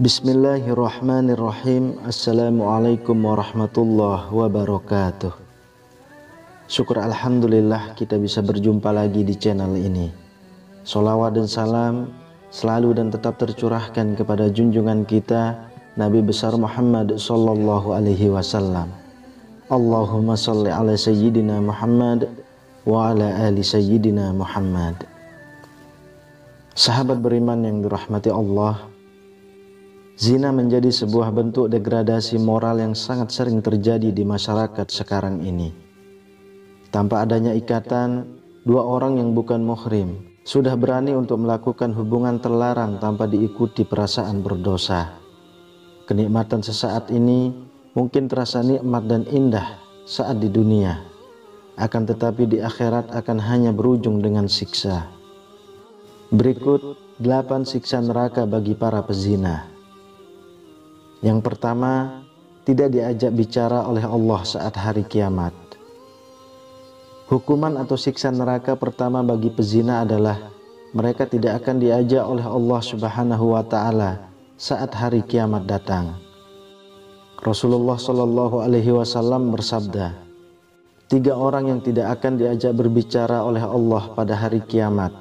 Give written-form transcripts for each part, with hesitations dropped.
Bismillahirrahmanirrahim. Assalamualaikum warahmatullahi wabarakatuh. Syukur alhamdulillah kita bisa berjumpa lagi di channel ini. Sholawat dan salam selalu dan tetap tercurahkan kepada junjungan kita Nabi besar Muhammad sallallahu alaihi wasallam. Allahumma salli ala sayyidina Muhammad wa ala ali sayyidina Muhammad. Sahabat beriman yang dirahmati Allah, zina menjadi sebuah bentuk degradasi moral yang sangat sering terjadi di masyarakat sekarang ini. Tanpa adanya ikatan, dua orang yang bukan muhrim sudah berani untuk melakukan hubungan terlarang tanpa diikuti perasaan berdosa. Kenikmatan sesaat ini mungkin terasa nikmat dan indah saat di dunia, akan tetapi di akhirat akan hanya berujung dengan siksa. Berikut 8 siksa neraka bagi para pezina. Yang pertama, tidak diajak bicara oleh Allah saat hari kiamat. Hukuman atau siksa neraka pertama bagi pezina adalah mereka tidak akan diajak oleh Allah Subhanahu wa Ta'ala saat hari kiamat datang. Rasulullah Shallallahu Alaihi Wasallam bersabda, 3 orang yang tidak akan diajak berbicara oleh Allah pada hari kiamat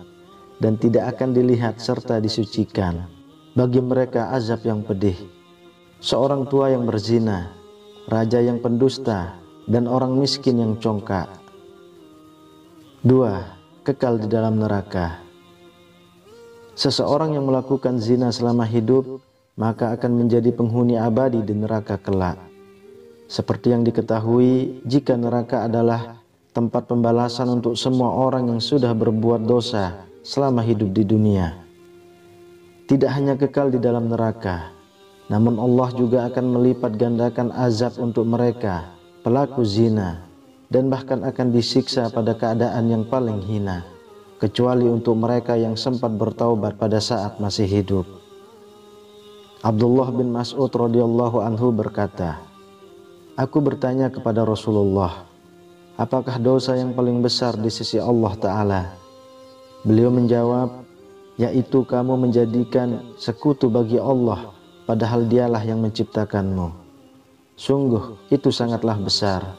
dan tidak akan dilihat serta disucikan. Bagi mereka azab yang pedih. Seorang tua yang berzina, raja yang pendusta, dan orang miskin yang congkak. 2. Kekal di dalam neraka. Seseorang yang melakukan zina selama hidup, maka akan menjadi penghuni abadi di neraka kelak. Seperti yang diketahui, jika neraka adalah tempat pembalasan untuk semua orang yang sudah berbuat dosa selama hidup di dunia. Tidak hanya kekal di dalam neraka, namun Allah juga akan melipat gandakan azab untuk mereka, pelaku zina, dan bahkan akan disiksa pada keadaan yang paling hina, kecuali untuk mereka yang sempat bertaubat pada saat masih hidup. Abdullah bin Mas'ud radhiyallahu anhu berkata, "Aku bertanya kepada Rasulullah, apakah dosa yang paling besar di sisi Allah Ta'ala?" Beliau menjawab, yaitu kamu menjadikan sekutu bagi Allah padahal dialah yang menciptakanmu. Sungguh itu sangatlah besar.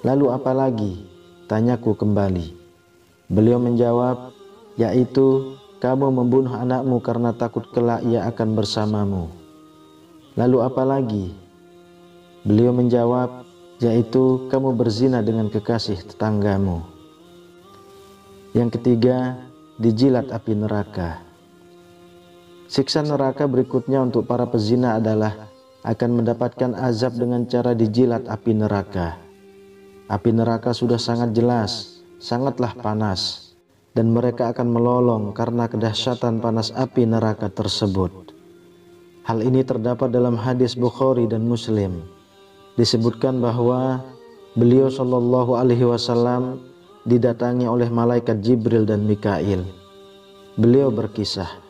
Lalu apa lagi? Tanyaku kembali. Beliau menjawab, yaitu kamu membunuh anakmu karena takut kelak ia akan bersamamu. Lalu apa lagi? Beliau menjawab, yaitu kamu berzina dengan kekasih tetanggamu. Yang ketiga, dijilat api neraka. Siksa neraka berikutnya untuk para pezina adalah akan mendapatkan azab dengan cara dijilat api neraka. Api neraka sudah sangat jelas, sangatlah panas, dan mereka akan melolong karena kedahsyatan panas api neraka tersebut. Hal ini terdapat dalam hadis Bukhari dan Muslim. Disebutkan bahwa beliau Shallallahu Alaihi Wasallam didatangi oleh malaikat Jibril dan Mikail. Beliau berkisah,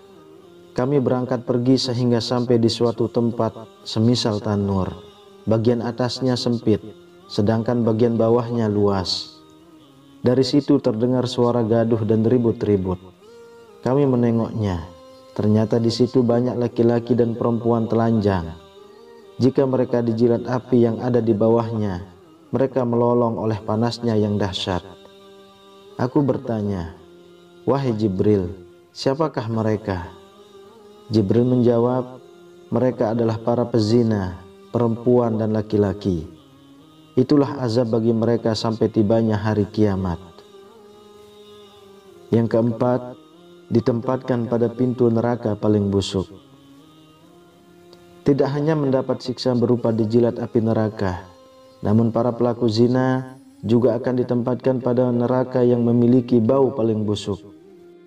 kami berangkat pergi sehingga sampai di suatu tempat semisal tanur. Bagian atasnya sempit, sedangkan bagian bawahnya luas. Dari situ terdengar suara gaduh dan ribut-ribut. Kami menengoknya. Ternyata di situ banyak laki-laki dan perempuan telanjang. Jika mereka dijilat api yang ada di bawahnya, mereka melolong oleh panasnya yang dahsyat. Aku bertanya, "Wahai Jibril, siapakah mereka?" Jibril menjawab, mereka adalah para pezina, perempuan dan laki-laki. Itulah azab bagi mereka sampai tibanya hari kiamat. Yang keempat, ditempatkan pada pintu neraka paling busuk. Tidak hanya mendapat siksa berupa dijilat api neraka, namun para pelaku zina juga akan ditempatkan pada neraka yang memiliki bau paling busuk.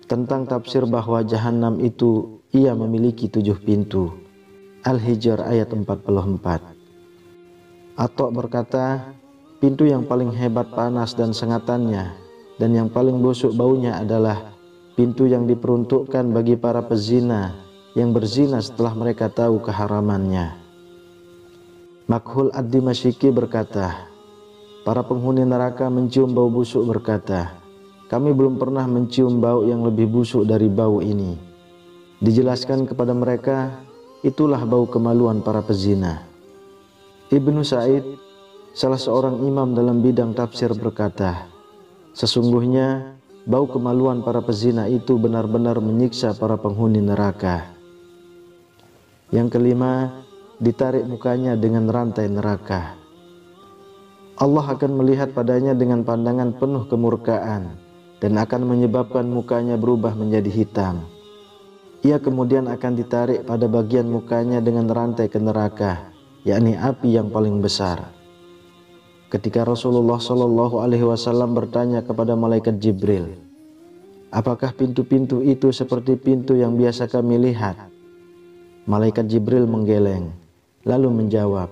Tentang tafsir bahwa jahanam itu ia memiliki 7 pintu. Al-Hijr ayat 44. Atok berkata, pintu yang paling hebat panas dan sengatannya dan yang paling busuk baunya adalah pintu yang diperuntukkan bagi para pezina yang berzina setelah mereka tahu keharamannya. Makhul ad-Dimashqi berkata, para penghuni neraka mencium bau busuk berkata, kami belum pernah mencium bau yang lebih busuk dari bau ini. Dijelaskan kepada mereka, itulah bau kemaluan para pezina. Ibnu Sa'id, salah seorang imam dalam bidang tafsir, berkata, sesungguhnya bau kemaluan para pezina itu benar-benar menyiksa para penghuni neraka. Yang kelima, ditarik mukanya dengan rantai neraka. Allah akan melihat padanya dengan pandangan penuh kemurkaan dan akan menyebabkan mukanya berubah menjadi hitam. Ia kemudian akan ditarik pada bagian mukanya dengan rantai ke neraka, yakni api yang paling besar. Ketika Rasulullah Shallallahu Alaihi Wasallam bertanya kepada malaikat Jibril, apakah pintu-pintu itu seperti pintu yang biasa kami lihat? Malaikat Jibril menggeleng, lalu menjawab,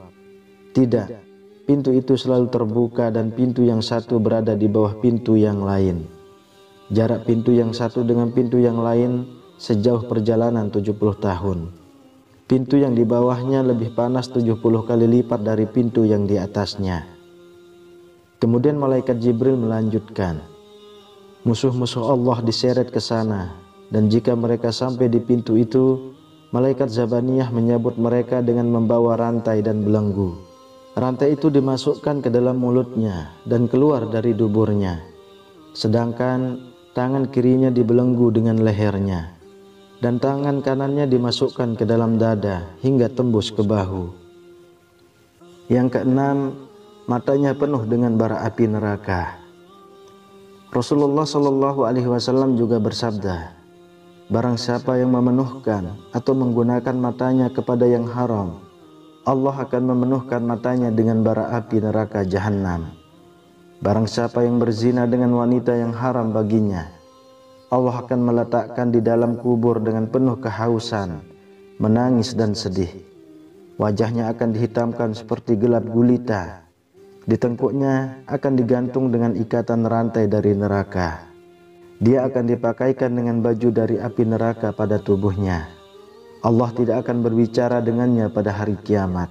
tidak. Pintu itu selalu terbuka dan pintu yang satu berada di bawah pintu yang lain. Jarak pintu yang satu dengan pintu yang lain sejauh perjalanan 70 tahun. Pintu yang di bawahnya lebih panas 70 kali lipat dari pintu yang di atasnya. Kemudian malaikat Jibril melanjutkan, musuh-musuh Allah diseret ke sana, dan jika mereka sampai di pintu itu, malaikat Zabaniyah menyambut mereka dengan membawa rantai dan belenggu. Rantai itu dimasukkan ke dalam mulutnya dan keluar dari duburnya, sedangkan tangan kirinya dibelenggu dengan lehernya, dan tangan kanannya dimasukkan ke dalam dada hingga tembus ke bahu. Yang keenam, matanya penuh dengan bara api neraka. Rasulullah Shallallahu Alaihi Wasallam juga bersabda, barang siapa yang memenuhkan atau menggunakan matanya kepada yang haram, Allah akan memenuhkan matanya dengan bara api neraka jahanam. Barang siapa yang berzina dengan wanita yang haram baginya, Allah akan meletakkan di dalam kubur dengan penuh kehausan, menangis dan sedih. Wajahnya akan dihitamkan seperti gelap gulita. Di tengkuknya akan digantung dengan ikatan rantai dari neraka. Dia akan dipakaikan dengan baju dari api neraka pada tubuhnya. Allah tidak akan berbicara dengannya pada hari kiamat.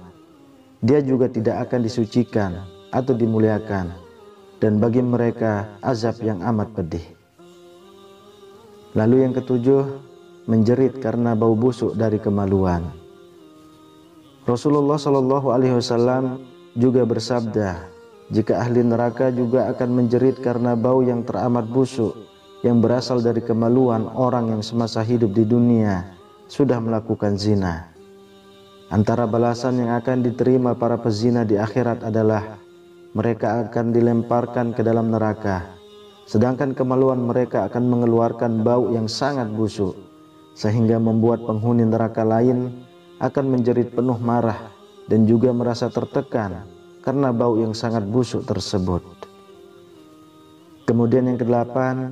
Dia juga tidak akan disucikan atau dimuliakan, dan bagi mereka azab yang amat pedih. Lalu yang ketujuh, menjerit karena bau busuk dari kemaluan. Rasulullah Shallallahu Alaihi Wasallam juga bersabda, jika ahli neraka juga akan menjerit karena bau yang teramat busuk yang berasal dari kemaluan orang yang semasa hidup di dunia sudah melakukan zina. Antara balasan yang akan diterima para pezina di akhirat adalah mereka akan dilemparkan ke dalam neraka, sedangkan kemaluan mereka akan mengeluarkan bau yang sangat busuk, sehingga membuat penghuni neraka lain akan menjerit penuh marah dan juga merasa tertekan karena bau yang sangat busuk tersebut. Kemudian yang kedelapan,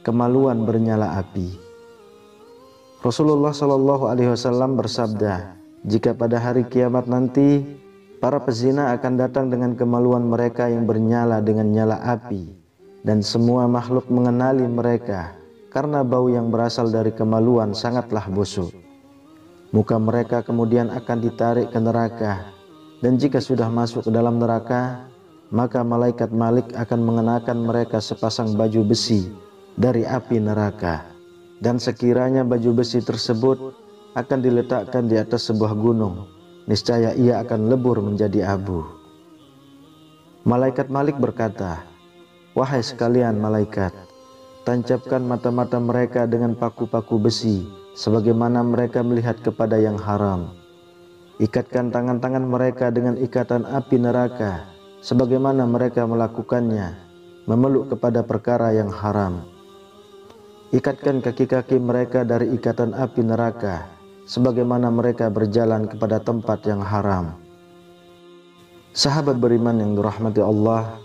kemaluan bernyala api. Rasulullah Shallallahu Alaihi Wasallam bersabda, jika pada hari kiamat nanti para pezina akan datang dengan kemaluan mereka yang bernyala dengan nyala api, dan semua makhluk mengenali mereka karena bau yang berasal dari kemaluan sangatlah busuk. Muka mereka kemudian akan ditarik ke neraka, dan jika sudah masuk ke dalam neraka, maka malaikat Malik akan mengenakan mereka sepasang baju besi dari api neraka. Dan sekiranya baju besi tersebut akan diletakkan di atas sebuah gunung, niscaya ia akan lebur menjadi abu. Malaikat Malik berkata, wahai sekalian malaikat, tancapkan mata-mata mereka dengan paku-paku besi, sebagaimana mereka melihat kepada yang haram. Ikatkan tangan-tangan mereka dengan ikatan api neraka, sebagaimana mereka melakukannya, memeluk kepada perkara yang haram. Ikatkan kaki-kaki mereka dari ikatan api neraka, sebagaimana mereka berjalan kepada tempat yang haram. Sahabat beriman yang dirahmati Allah,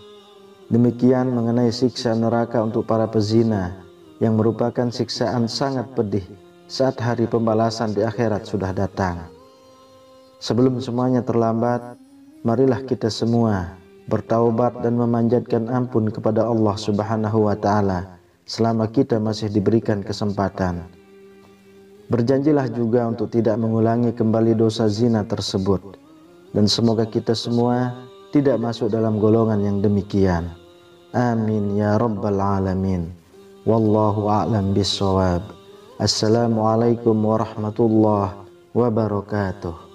demikian mengenai siksa neraka untuk para pezina, yang merupakan siksaan sangat pedih saat hari pembalasan di akhirat sudah datang. Sebelum semuanya terlambat, marilah kita semua bertaubat dan memanjatkan ampun kepada Allah Subhanahu wa Ta'ala selama kita masih diberikan kesempatan. Berjanjilah juga untuk tidak mengulangi kembali dosa zina tersebut, dan semoga kita semua tidak masuk dalam golongan yang demikian. Amin ya rabbal alamin. Wallahu a'lam bissawab. Assalamualaikum warahmatullahi wabarakatuh.